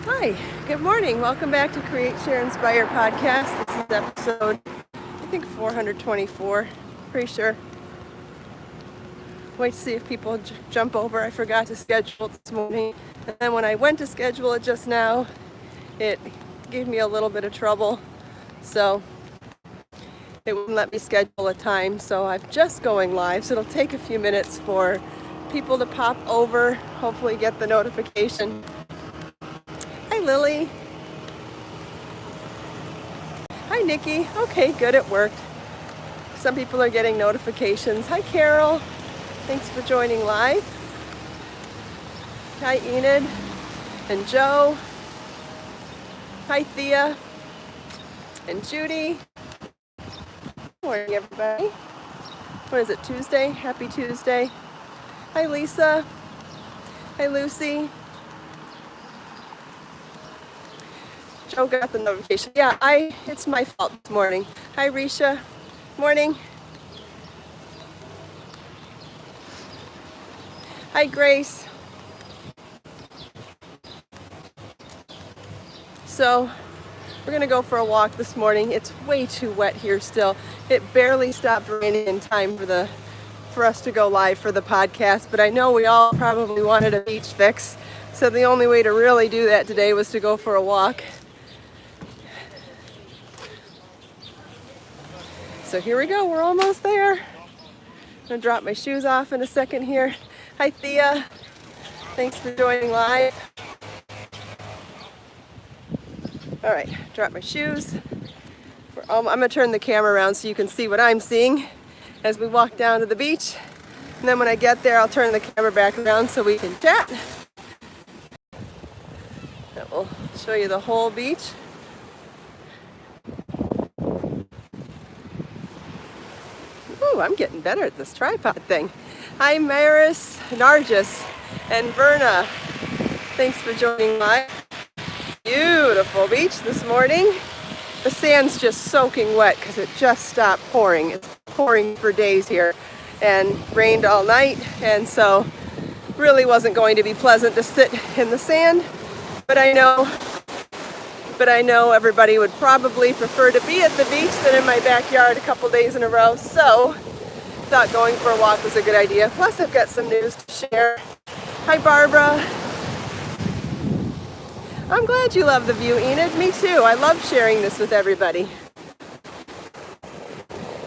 Hi, good morning. Welcome back to Create, Share, Inspire podcast. This is episode, I think 424, pretty sure. Wait to see if people jump over. I forgot to schedule it this morning. And then when I went to schedule it just now, it gave me a little bit of trouble. So it wouldn't let me schedule a time. So I'm just going live. So it'll take a few minutes for people to pop over, hopefully get the notification. Hi, Lily. Hi, Nikki. Okay, good, it worked. Some people are getting notifications. Hi, Carol. Thanks for joining live. Hi, Enid and Joe. Hi, Thea and Judy. Good morning, everybody. What is it, Tuesday? Happy Tuesday. Hi, Lisa. Hi, Lucy. Joe got the notification. Yeah, it's my fault this morning. Hi, Risha. Morning. Hi, Grace. So, we're gonna go for a walk this morning. It's way too wet here still. It barely stopped raining in time for us to go live for the podcast, but I know we all probably wanted a beach fix. So the only way to really do that today was to go for a walk. So here we go, we're almost there. I'm gonna drop my shoes off in a second here. Hi, Thea. Thanks for joining live. All right, drop my shoes. I'm gonna turn the camera around so you can see what I'm seeing as we walk down to the beach. And then when I get there, I'll turn the camera back around so we can chat. That will show you the whole beach. Ooh, I'm getting better at this tripod thing. Hi, Maris, Nargis, and Verna. Thanks for joining live. Beautiful beach this morning. The sand's just soaking wet because it just stopped pouring. It's pouring for days here and rained all night, and so really wasn't going to be pleasant to sit in the sand. But I know everybody would probably prefer to be at the beach than in my backyard a couple days in a row. So thought going for a walk was a good idea. Plus I've got some news to share. Hi, Barbara. I'm glad you love the view, Enid. Me too. I love sharing this with everybody.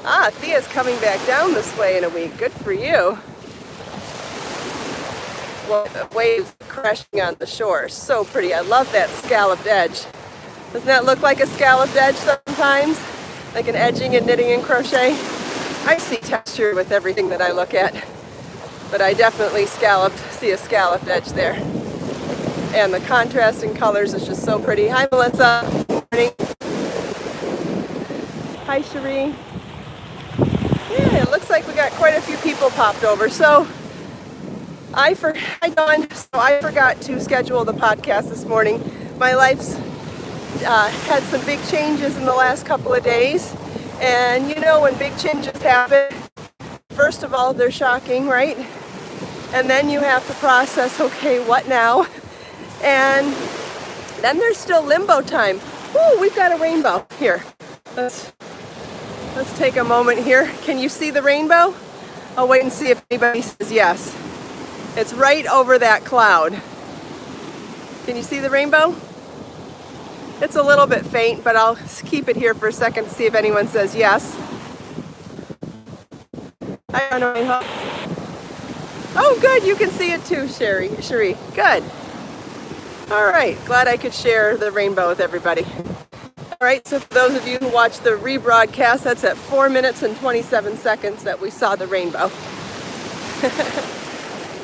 Ah, Thea's coming back down this way in a week. Good for you. Well, waves crashing on the shore. So pretty. I love that scalloped edge. Doesn't that look like a scalloped edge sometimes? Like an edging and knitting and crochet? I see texture with everything that I look at. But I definitely see a scalloped edge there. And the contrast in colors is just so pretty. Hi, Melissa. Good morning. Hi, Cherie. Yeah, it looks like we got quite a few people popped over. So I forgot to schedule the podcast this morning. My life's had some big changes in the last couple of days. And you know, when big changes happen, first of all, they're shocking, right? And then you have to process, okay, what now? And then there's still limbo time. Ooh, we've got a rainbow here. Let's take a moment here. Can you see the rainbow? I'll wait and see if anybody says yes. It's right over that cloud. Can you see the rainbow? It's a little bit faint, but I'll keep it here for a second to see if anyone says yes. I don't know. Oh, good. You can see it too, Cherie. Good. All right. Glad I could share the rainbow with everybody. All right. So for those of you who watched the rebroadcast, that's at 4 minutes and 27 seconds that we saw the rainbow.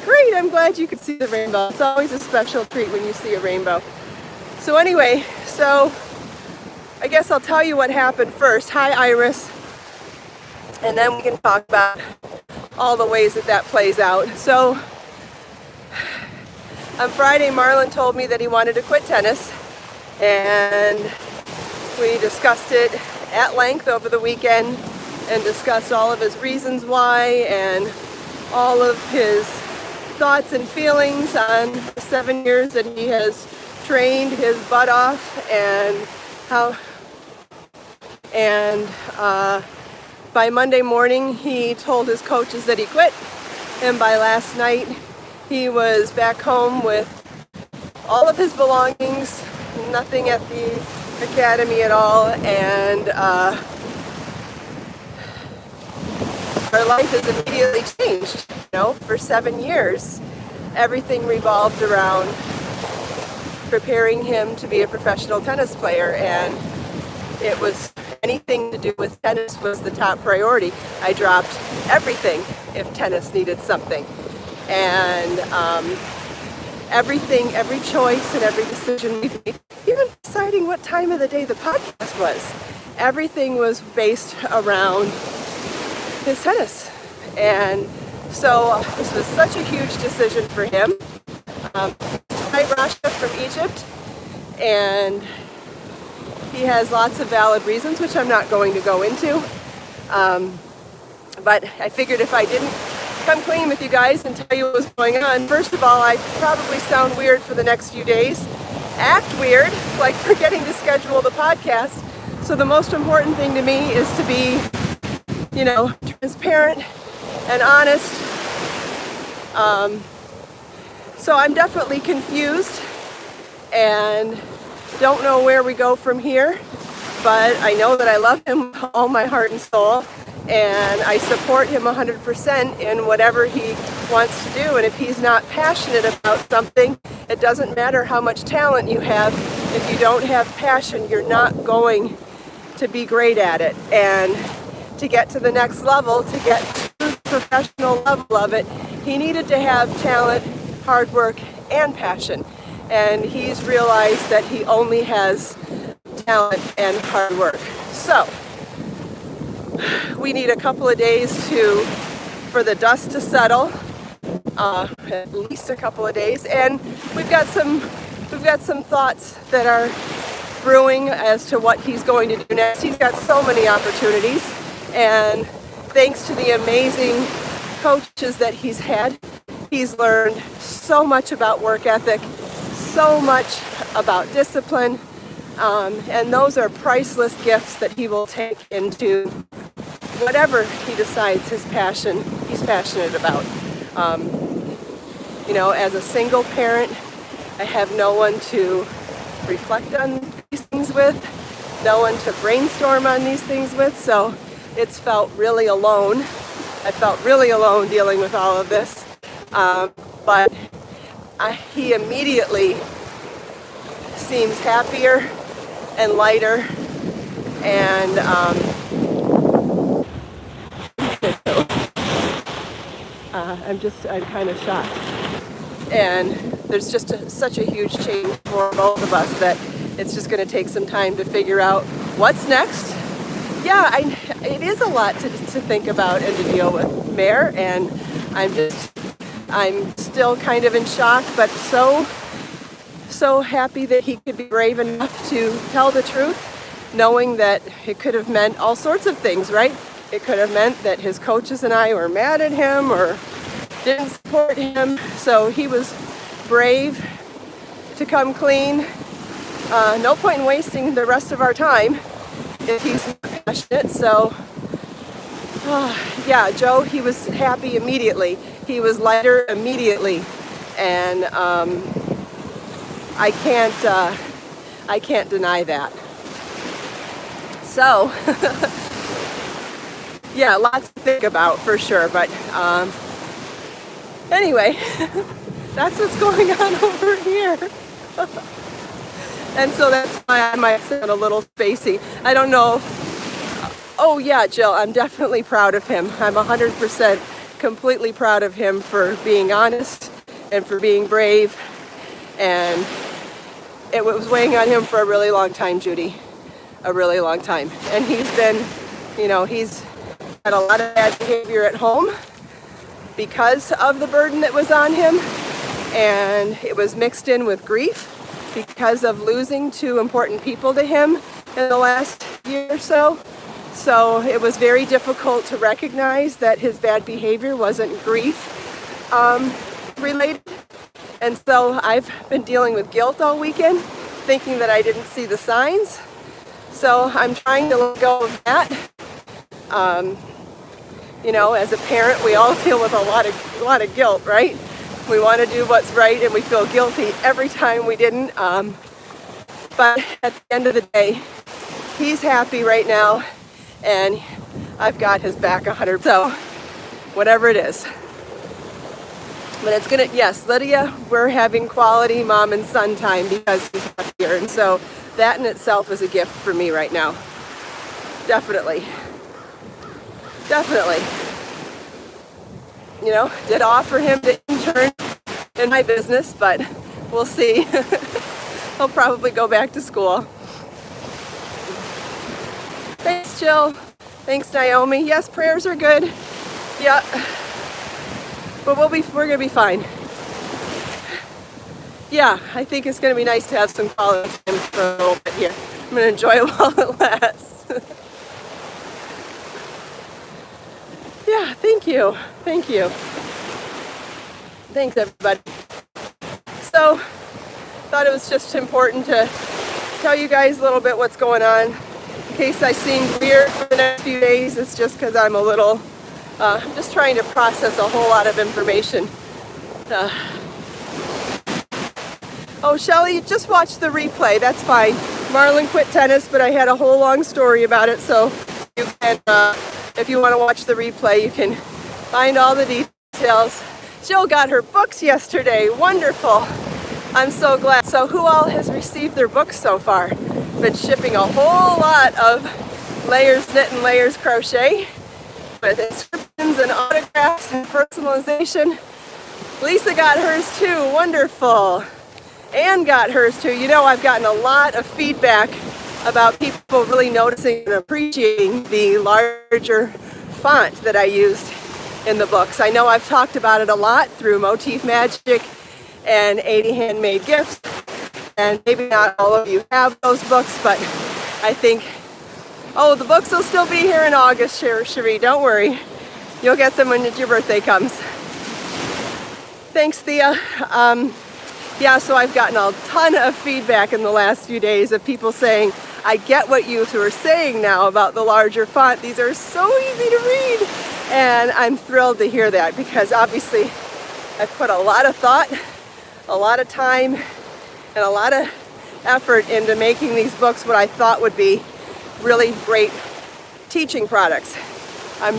Great. I'm glad you could see the rainbow. It's always a special treat when you see a rainbow. So anyway, I guess I'll tell you what happened first. Hi, Iris. And then we can talk about all the ways that plays out. So on Friday, Marlon told me that he wanted to quit tennis, and we discussed it at length over the weekend and discussed all of his reasons why and all of his thoughts and feelings on the 7 years that he has trained his butt off, and by Monday morning he told his coaches that he quit, and by last night he was back home with all of his belongings, nothing at the academy at all, and our life is immediately changed. For 7 years, everything revolved around preparing him to be a professional tennis player, and it was anything to do with tennis was the top priority. I dropped everything if tennis needed something, and everything, every choice and every decision we made, even deciding what time of the day the podcast was, everything was based around his tennis. And so this was such a huge decision for him. Wrapture from Egypt, and he has lots of valid reasons, which I'm not going to go into. But I figured if I didn't come clean with you guys and tell you what was going on, first of all, I'd probably sound weird for the next few days, act weird, like forgetting to schedule the podcast. So the most important thing to me is to be, transparent and honest. So I'm definitely confused and don't know where we go from here, but I know that I love him with all my heart and soul, and I support him 100% in whatever he wants to do. And if he's not passionate about something, it doesn't matter how much talent you have. If you don't have passion, you're not going to be great at it. And to get to the next level, to get to the professional level of it, he needed to have talent, hard work, and passion. And he's realized that he only has talent and hard work. So we need a couple of days for the dust to settle, at least a couple of days. And we've got some thoughts that are brewing as to what he's going to do next. He's got so many opportunities, and thanks to the amazing coaches that he's had, he's learned so much about work ethic, so much about discipline, and those are priceless gifts that he will take into whatever he decides he's passionate about. As a single parent, I have no one to reflect on these things with, no one to brainstorm on these things with, so it's felt really alone. I felt really alone dealing with all of this. But he immediately seems happier and lighter, and I'm kind of shocked. And there's just such a huge change for both of us that it's just going to take some time to figure out what's next. Yeah, it is a lot to think about and to deal with, Mare, and I'm still kind of in shock, but so happy that he could be brave enough to tell the truth, knowing that it could have meant all sorts of things, right? It could have meant that his coaches and I were mad at him or didn't support him, so he was brave to come clean. No point in wasting the rest of our time if he's not passionate. So Joe, he was happy immediately. He was lighter immediately, and I can't deny that. So yeah, lots to think about for sure, but anyway, that's what's going on over here. And so that's why I might sound a little spacey. I don't know oh yeah, Jill, I'm definitely proud of him. I'm 100% completely proud of him for being honest and for being brave. And it was weighing on him for a really long time, Judy. A really long time. And he's been, he's had a lot of bad behavior at home because of the burden that was on him. And it was mixed in with grief because of losing two important people to him in the last year or so. So it was very difficult to recognize that his bad behavior wasn't grief related. And so I've been dealing with guilt all weekend, thinking that I didn't see the signs. So I'm trying to let go of that. As a parent, we all deal with a lot of guilt, right? We want to do what's right, and we feel guilty every time we didn't. But at the end of the day, he's happy right now, and I've got his back 100. So whatever it is. But it's gonna, yes, Lydia, we're having quality mom and son time because he's not here. And so that in itself is a gift for me right now. Definitely. Did offer him to intern in my business, but we'll see. He'll probably go back to school. Thanks, Jill. Thanks, Naomi. Yes, prayers are good. Yeah. But we're gonna be fine. Yeah, I think it's gonna be nice to have some quality time for a little bit here. I'm gonna enjoy it while it lasts. Yeah, thank you. Thanks, everybody. So, thought it was just important to tell you guys a little bit what's going on. In case I seem weird for the next few days, it's just because I'm a little, I'm just trying to process a whole lot of information. Oh, Shelly, just watch the replay. That's fine. Marlon quit tennis, but I had a whole long story about it, so you can, if you want to watch the replay, you can find all the details. Jill got her books yesterday. Wonderful. I'm so glad. So who all has received their books so far? Been shipping a whole lot of Layers Knit and Layers Crochet with inscriptions and autographs and personalization. Lisa got hers too. Wonderful. Anne got hers too. I've gotten a lot of feedback about people really noticing and appreciating the larger font that I used in the books. I know I've talked about it a lot through Motif Magic and 80 Handmade Gifts, and maybe not all of you have those books, but I think, the books will still be here in August, Cherie, don't worry. You'll get them when your birthday comes. Thanks, Thea. So I've gotten a ton of feedback in the last few days of people saying, I get what you were saying now about the larger font. These are so easy to read. And I'm thrilled to hear that because obviously I've put a lot of thought, a lot of time, and a lot of effort into making these books what I thought would be really great teaching products.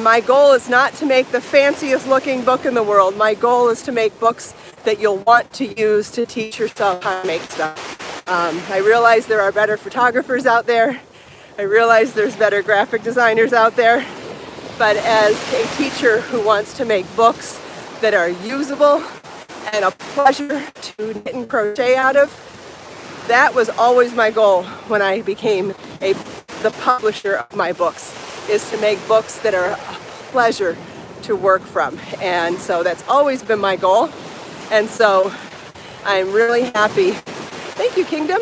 My goal is not to make the fanciest looking book in the world. My goal is to make books that you'll want to use to teach yourself how to make stuff. I realize there are better photographers out there. I realize there's better graphic designers out there. But as a teacher who wants to make books that are usable and a pleasure to knit and crochet out of, that was always my goal when I became the publisher of my books, is to make books that are a pleasure to work from. And so that's always been my goal. And so I'm really happy. Thank you, Kingdom.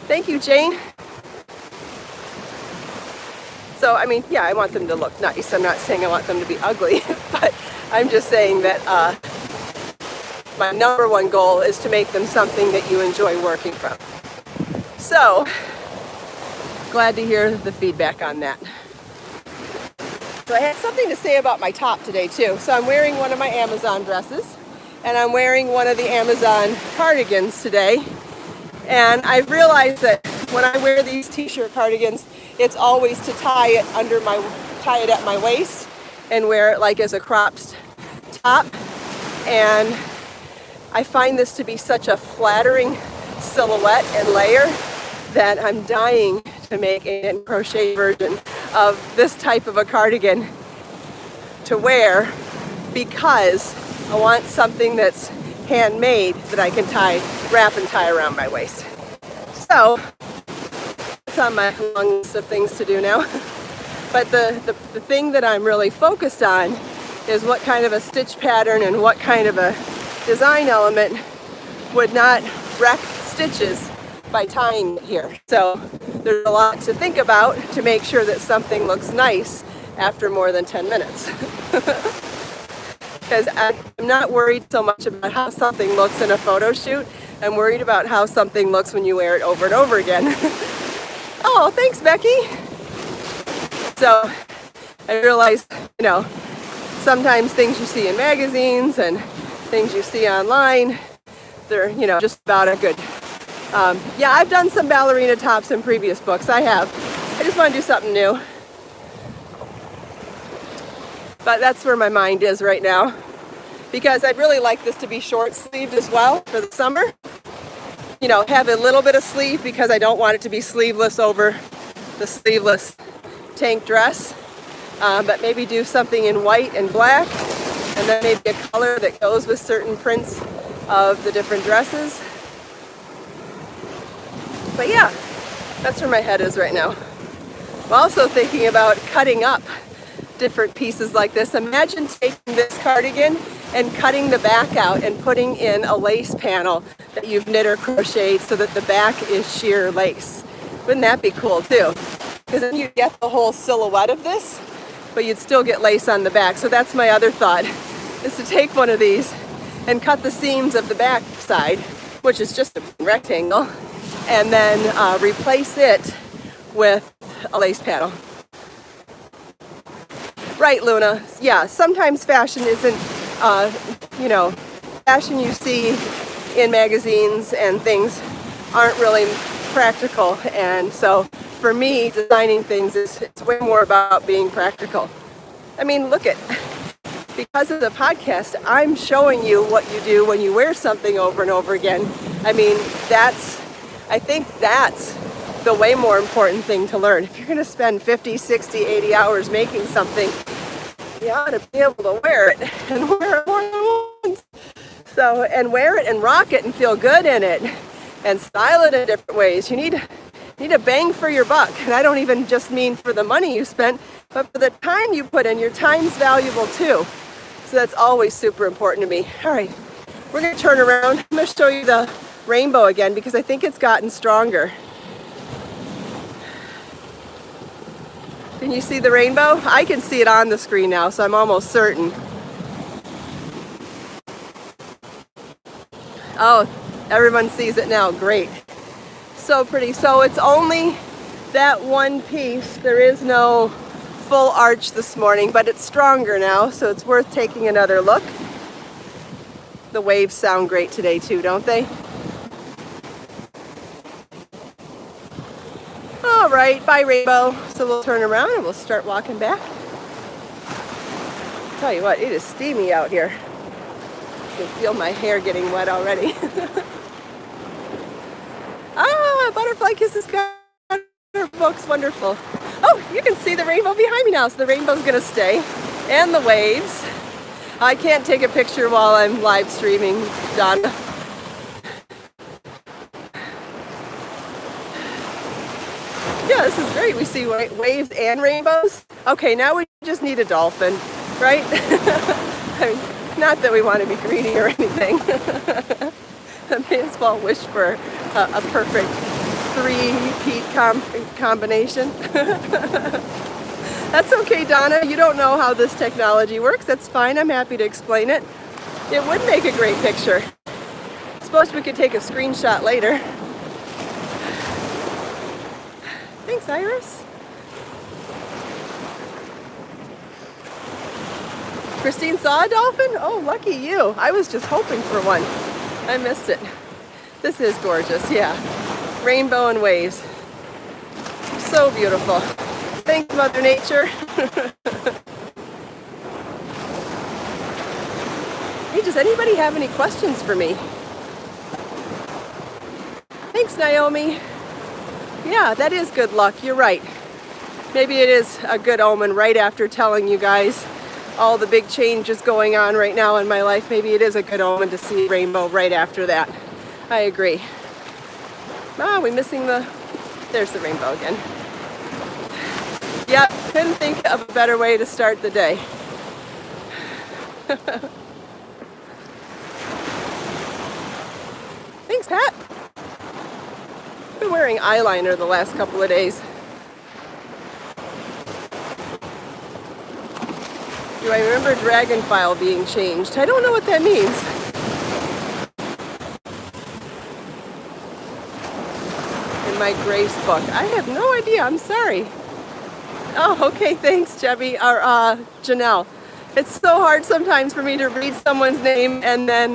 Thank you, Jane. So, I want them to look nice. I'm not saying I want them to be ugly, but I'm just saying that my number one goal is to make them something that you enjoy working from. So, glad to hear the feedback on that. So I had something to say about my top today too. So I'm wearing one of my Amazon dresses, and I'm wearing one of the Amazon cardigans today. And I've realized that when I wear these t-shirt cardigans, it's always to tie it at my waist and wear it like as a cropped top. And I find this to be such a flattering silhouette and layer that I'm dying to make a knit and crochet version of this type of a cardigan to wear, because I want something that's handmade that I can wrap and tie around my waist. So it's on my long list of things to do now. But the thing that I'm really focused on is what kind of a stitch pattern and what kind of a design element would not wreck stitches by tying it here. So there's a lot to think about to make sure that something looks nice after more than 10 minutes. because I'm not worried so much about how something looks in a photo shoot. I'm worried about how something looks when you wear it over and over again. Oh, thanks, Becky. So I realized, sometimes things you see in magazines and things you see online, they're, just about a good. Yeah, I've done some ballerina tops in previous books. I have. I just want to do something new. But that's where my mind is right now, because I'd really like this to be short sleeved as well for the summer. Have a little bit of sleeve because I don't want it to be sleeveless over the sleeveless tank dress. But maybe do something in white and black, and then maybe a color that goes with certain prints of the different dresses. But yeah, that's where my head is right now. I'm also thinking about cutting up different pieces like this. Imagine taking this cardigan and cutting the back out and putting in a lace panel that you've knit or crocheted so that the back is sheer lace. Wouldn't that be cool too? Because then you get the whole silhouette of this, but you'd still get lace on the back. So that's my other thought, is to take one of these and cut the seams of the back side, which is just a rectangle, and then replace it with a lace panel. Right, Luna. Yeah, sometimes fashion isn't, fashion you see in magazines and things aren't really practical. And so for me, designing things it's way more about being practical. I mean, look at, because of the podcast, I'm showing you what you do when you wear something over and over again. I mean, I think that's the way more important thing to learn. If you're going to spend 50, 60, 80 hours making something, you ought to be able to wear it and wear it more than once. So, and wear it and rock it and feel good in it and style it in different ways. You need a bang for your buck. And I don't even just mean for the money you spent, but for the time you put in. Your time's valuable too. So that's always super important to me. All right, we're going to turn around. I'm going to show you the rainbow again because I think it's gotten stronger. Can you see the rainbow? I can see it on the screen now, so I'm almost certain. Oh, everyone sees it now. Great. So pretty. So it's only that one piece. There is no full arch this morning, but it's stronger now, so it's worth taking another look. The waves sound great today too, don't they? All right, bye rainbow. So we'll turn around and we'll start walking back. Tell you what, it is steamy out here. I can feel my hair getting wet already. Butterfly kisses got her books, wonderful. Oh, you can see the rainbow behind me now, so the rainbow's gonna stay. And the waves. I can't take a picture while I'm live streaming, Donna. Yeah, this is great. We see waves and rainbows. Okay, now we just need a dolphin, right? I mean, not that we want to be greedy or anything. I may as well wish for a perfect three-peat combination. That's okay, Donna. You don't know how this technology works. That's fine. I'm happy to explain it. It would make a great picture. Suppose we could take a screenshot later. Thanks, Iris. Christine saw a dolphin? Oh, lucky you. I was just hoping for one. I missed it. This is gorgeous, yeah. Rainbow and waves. So beautiful. Thanks, Mother Nature. Hey, does anybody have any questions for me? Thanks, Naomi. Yeah, that is good luck. You're right. Maybe it is a good omen right after telling you guys all the big changes going on right now in my life. Maybe it is a good omen to see rainbow right after that. I agree. We're missing there's the rainbow again. Yep, couldn't think of a better way to start the day. Thanks, Pat. I've been wearing eyeliner the last couple of days. Do I remember dragon file being changed? I don't know what that means. In my grace book. I have no idea. I'm sorry. Oh, okay. Thanks, Jebby. Or Janelle. It's so hard sometimes for me to read someone's name and then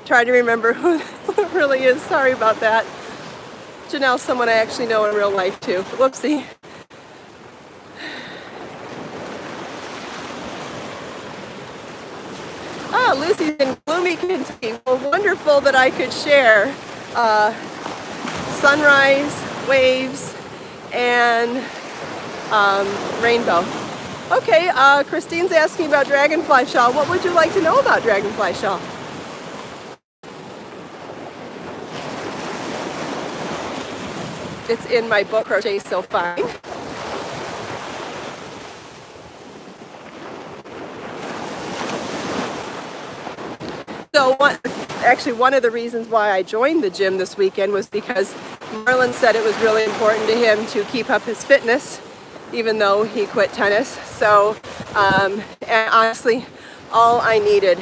try to remember who it really is. Sorry about that. Janelle's someone I actually know in real life too. Whoopsie. Oh, Lucy's in gloomy Kentucky. Well, wonderful that I could share sunrise, waves, and rainbow. Okay, Christine's asking about dragonfly shawl. What would you like to know about dragonfly shawl? It's in my book, Crochet So Fine. So one of the reasons why I joined the gym this weekend was because Marlon said it was really important to him to keep up his fitness, even though he quit tennis. So, and honestly, all I needed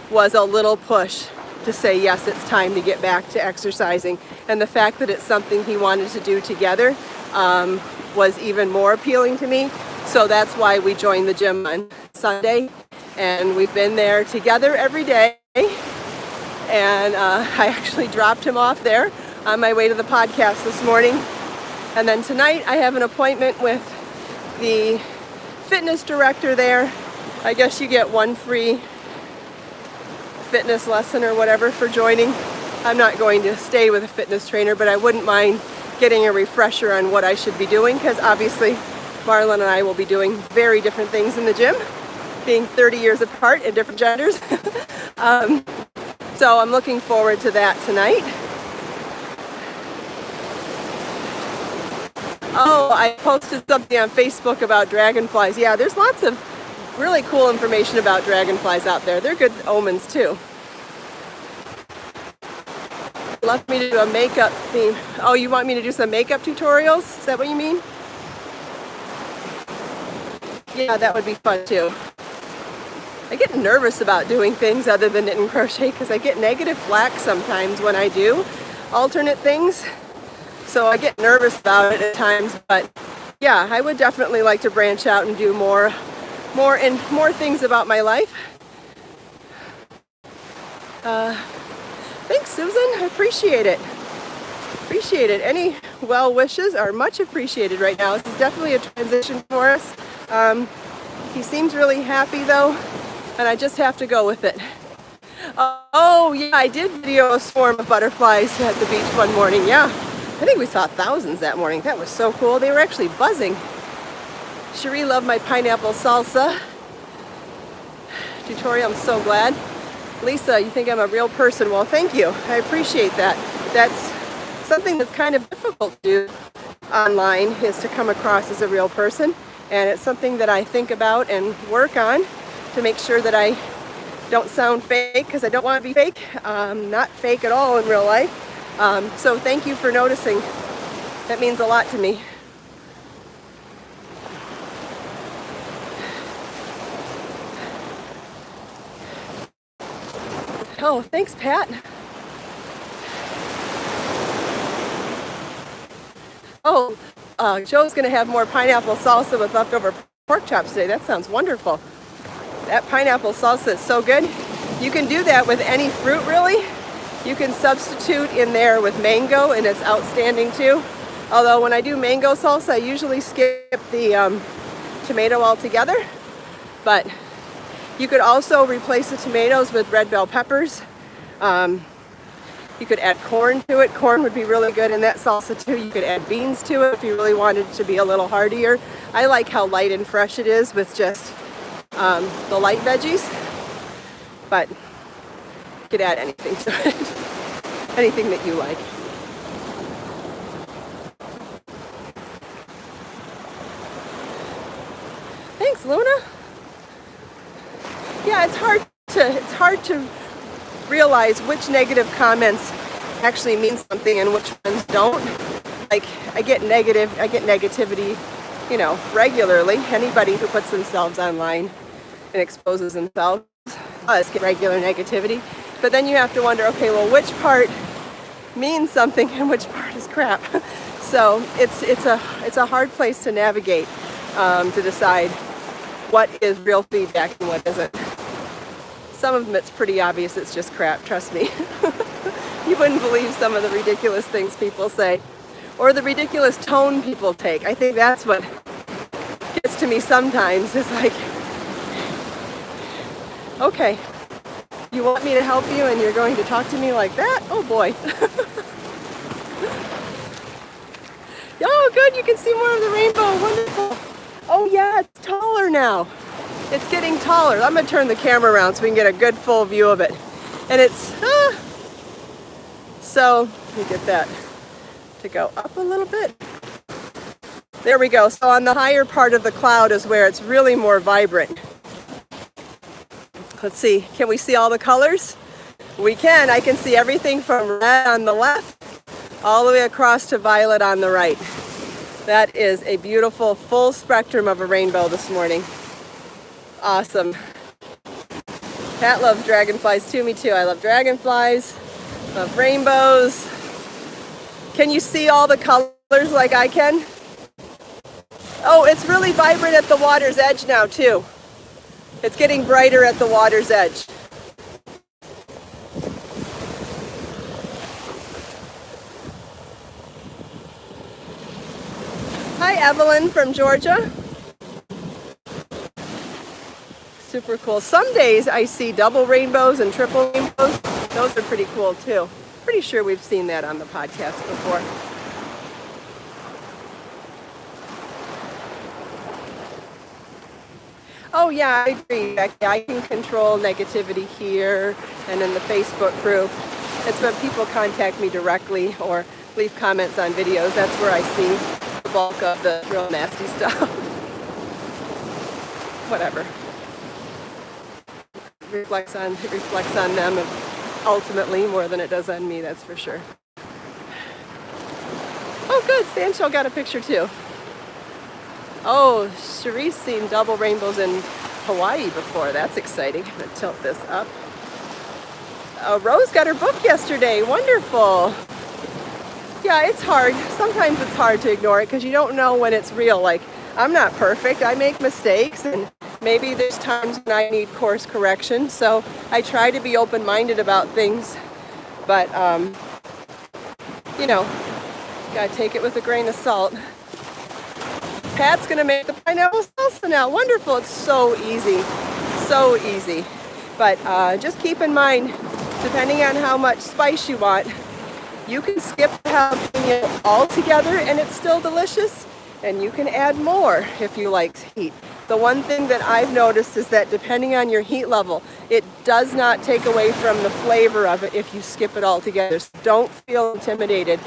was a little push to say, yes, it's time to get back to exercising. And the fact that it's something he wanted to do together was even more appealing to me. So that's why we joined the gym on Sunday. And we've been there together every day. And I actually dropped him off there on my way to the podcast this morning. And then tonight I have an appointment with the fitness director there. I guess you get one free fitness lesson or whatever for joining. I'm not going to stay with a fitness trainer, but I wouldn't mind getting a refresher on what I should be doing, because obviously Marlon and I will be doing very different things in the gym, being 30 years apart in different genders. So I'm looking forward to that tonight. Oh, I posted something on Facebook about dragonflies. Yeah, there's lots of really cool information about dragonflies out there. They're good omens too. Left me to do a makeup theme. Oh, you want me to do some makeup tutorials? Is that what you mean? Yeah, that would be fun too. I get nervous about doing things other than knit and crochet because I get negative flack sometimes when I do alternate things. So I get nervous about it at times, but yeah, I would definitely like to branch out and do more things about my life. Thanks, Susan. I appreciate it. Appreciate it. Any well wishes are much appreciated right now. This is definitely a transition for us. He seems really happy though, and I just have to go with it. Oh yeah, I did video a swarm of butterflies at the beach one morning. Yeah, I think we saw thousands that morning. That was so cool. They were actually buzzing. Cherie loved my pineapple salsa tutorial. I'm so glad. Lisa, you think I'm a real person? Well, thank you. I appreciate that. That's something that's kind of difficult to do online, is to come across as a real person. And it's something that I think about and work on to make sure that I don't sound fake, because I don't want to be fake. Not fake at all in real life. So thank you for noticing. That means a lot to me. Oh, thanks, Pat. Oh, Joe's going to have more pineapple salsa with leftover pork chops today. That sounds wonderful. That pineapple salsa is so good. You can do that with any fruit, really. You can substitute in there with mango, and it's outstanding too. Although when I do mango salsa, I usually skip the tomato altogether. But you could also replace the tomatoes with red bell peppers. You could add corn to it. Corn would be really good in that salsa too. You could add beans to it if you really wanted it to be a little heartier. I like how light and fresh it is with just the light veggies. But you could add anything to it. Anything that you like. Thanks, Luna. Yeah, it's hard to realize which negative comments actually mean something and which ones don't. Like I get negativity, regularly. Anybody who puts themselves online and exposes themselves as regular negativity. But then you have to wonder, okay, well, which part means something and which part is crap? So it's a hard place to navigate, to decide what is real feedback and what isn't. Some of them it's pretty obvious it's just crap, trust me. You wouldn't believe some of the ridiculous things people say, or the ridiculous tone people take. I think that's what gets to me sometimes. It's like, okay, you want me to help you and you're going to talk to me like that? Oh boy. Oh good, you can see more of the rainbow, wonderful. Oh yeah, it's taller now. It's getting taller. I'm gonna turn the camera around so we can get a good full view of it. And it's, so let me get that to go up a little bit. There we go. So on the higher part of the cloud is where it's really more vibrant. Let's see, can we see all the colors? We can. I can see everything from red on the left all the way across to violet on the right. That is a beautiful full spectrum of a rainbow this morning. Awesome. Pat loves dragonflies too, me too. I love dragonflies, love rainbows. Can you see all the colors like I can? Oh, it's really vibrant at the water's edge now too. It's getting brighter at the water's edge. Hi, Evelyn from Georgia. Super cool. Some days I see double rainbows and triple rainbows. Those are pretty cool too. Pretty sure we've seen that on the podcast before. Oh yeah, I agree, Becky. I can control negativity here and in the Facebook group. It's when people contact me directly or leave comments on videos. That's where I see the bulk of the real nasty stuff. Whatever. It reflects on them ultimately more than it does on me, that's for sure. Oh good, Sancho got a picture too. Oh, Cherie's seen double rainbows in Hawaii before. That's exciting. I'm going to tilt this up. Rose got her book yesterday. Wonderful. Yeah, it's hard. Sometimes it's hard to ignore it because you don't know when it's real. Like, I'm not perfect. I make mistakes, and maybe there's times when I need course correction. So I try to be open-minded about things. But, you know, got to take it with a grain of salt. Pat's going to make the pineapple salsa now. Wonderful. It's so easy. So easy. But just keep in mind, depending on how much spice you want, you can skip the jalapeno altogether and it's still delicious. And you can add more if you like heat. The one thing that I've noticed is that depending on your heat level, it does not take away from the flavor of it if you skip it all together. So don't feel intimidated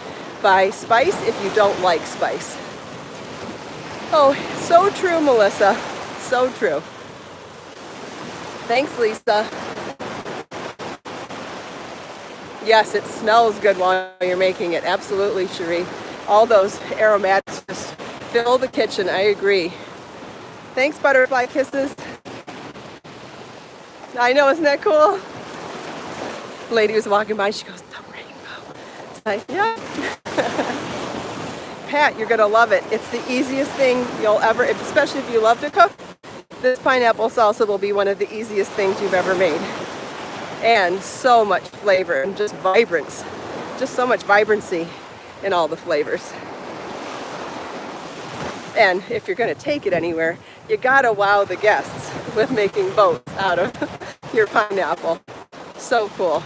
by spice if you don't like spice. Oh, so true, Melissa. So true. Thanks, Lisa. Yes, it smells good while you're making it. Absolutely, Cherie. All those aromatics just fill the kitchen. I agree. Thanks, Butterfly Kisses. I know, isn't that cool? The lady was walking by. She goes, the rainbow. It's like, yeah. Pat, you're going to love it. It's the easiest thing you'll ever, especially if you love to cook. This pineapple salsa will be one of the easiest things you've ever made. And so much flavor and just vibrance. Just so much vibrancy in all the flavors. And if you're going to take it anywhere, you got to wow the guests with making boats out of your pineapple. So cool.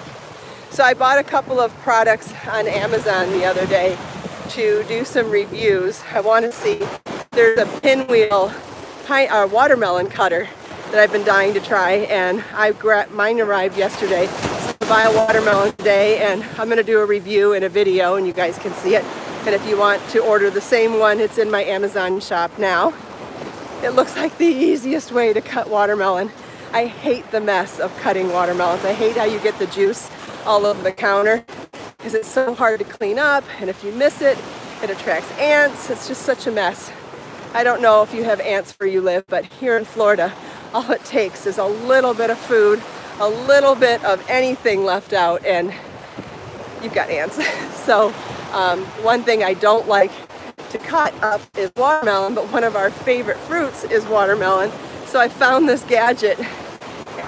So I bought a couple of products on Amazon the other day to do some reviews. I want to see, there's a pinwheel watermelon cutter that I've been dying to try, and mine arrived yesterday. So I buy a watermelon today, and I'm going to do a review in a video, and you guys can see it. And if you want to order the same one, it's in my Amazon shop now. It looks like the easiest way to cut watermelon. I hate the mess of cutting watermelons. I hate how you get the juice all over the counter because it's so hard to clean up, and if you miss it, it attracts ants. It's just such a mess. I don't know if you have ants where you live, but here in Florida, all it takes is a little bit of food, a little bit of anything left out, and you've got ants. So one thing I don't like to cut up is watermelon, but one of our favorite fruits is watermelon. So I found this gadget,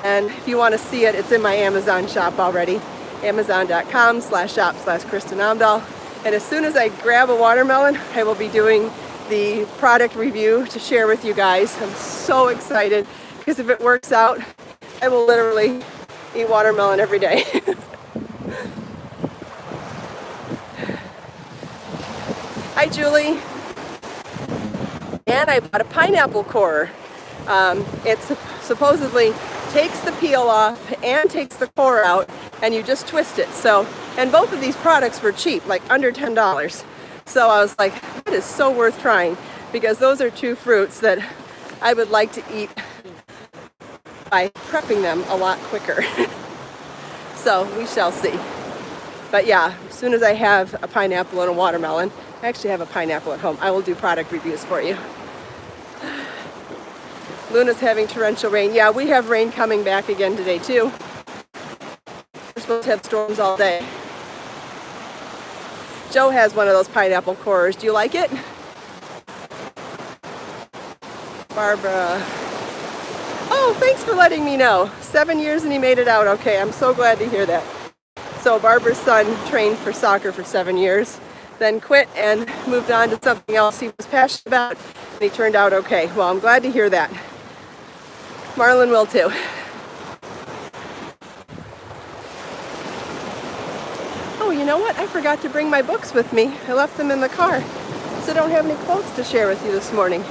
and if you want to see it, it's in my Amazon shop already, amazon.com/shop/Kristin Omdahl. And as soon as I grab a watermelon, I will be doing the product review to share with you guys. I'm so excited because if it works out, I will literally eat watermelon every day. Hi, Julie. And I bought a pineapple corer. It supposedly takes the peel off and takes the core out, and you just twist it. So, and both of these products were cheap, like under $10. So I was like, that is so worth trying, because those are two fruits that I would like to eat by prepping them a lot quicker. So we shall see. But yeah, as soon as I have a pineapple and a watermelon, I actually have a pineapple at home, I will do product reviews for you. Luna's having torrential rain. Yeah, we have rain coming back again today too. We're supposed to have storms all day. Joe has one of those pineapple corers. Do you like it? Barbara. Oh, thanks for letting me know. 7 years and he made it out okay. I'm so glad to hear that. So Barbara's son trained for soccer for 7 years, then quit and moved on to something else he was passionate about, and he turned out okay. Well, I'm glad to hear that. Marlon will too. Oh, you know what? I forgot to bring my books with me. I left them in the car, so I don't have any quotes to share with you this morning.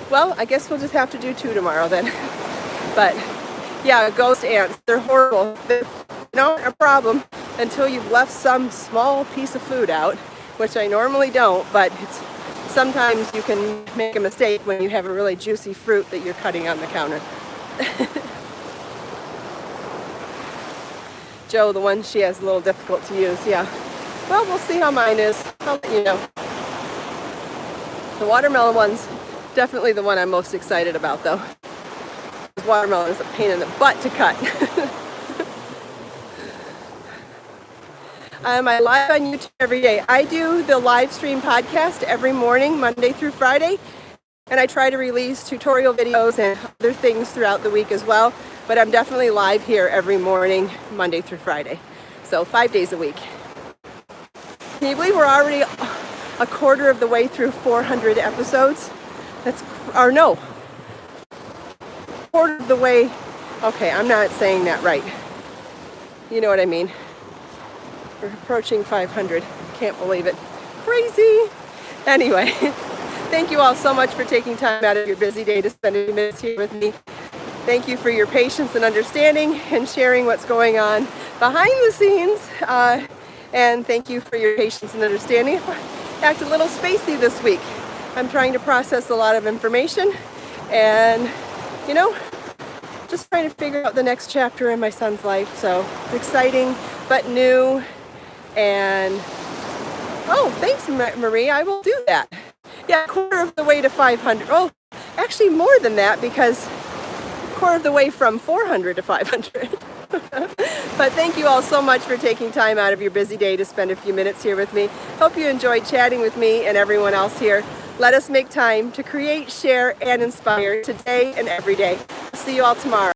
Well, I guess we'll just have to do 2 tomorrow then. But yeah, ghost ants, they're horrible. They're not a problem until you've left some small piece of food out, which I normally don't, but sometimes you can make a mistake when you have a really juicy fruit that you're cutting on the counter. Joe, the one she has a little difficult to use, yeah. Well, we'll see how mine is. I'll let you know. The watermelon one's definitely the one I'm most excited about, though. Watermelon is a pain in the butt to cut. I live on YouTube every day. I do the live stream podcast every morning, Monday through Friday, and I try to release tutorial videos and other things throughout the week as well, but I'm definitely live here every morning, Monday through Friday. So 5 days a week. Can you believe we're already a quarter of the way through 400 episodes? Quarter of the way. Okay, I'm not saying that right. You know what I mean. We're approaching 500. Can't believe it. Crazy. Anyway, thank you all so much for taking time out of your busy day to spend a few minutes here with me. Thank you for your patience and understanding and sharing what's going on behind the scenes. And thank you for your patience and understanding. I act a little spacey this week. I'm trying to process a lot of information and, you know, just trying to figure out the next chapter in my son's life. So it's exciting but new. And oh, thanks, Marie. I will do that. Yeah, quarter of the way to 500. Oh, actually more than that, because quarter of the way from 400 to 500. But thank you all so much for taking time out of your busy day to spend a few minutes here with me. Hope you enjoyed chatting with me and everyone else here. Let us make time to create, share, and inspire today and every day. See you all tomorrow.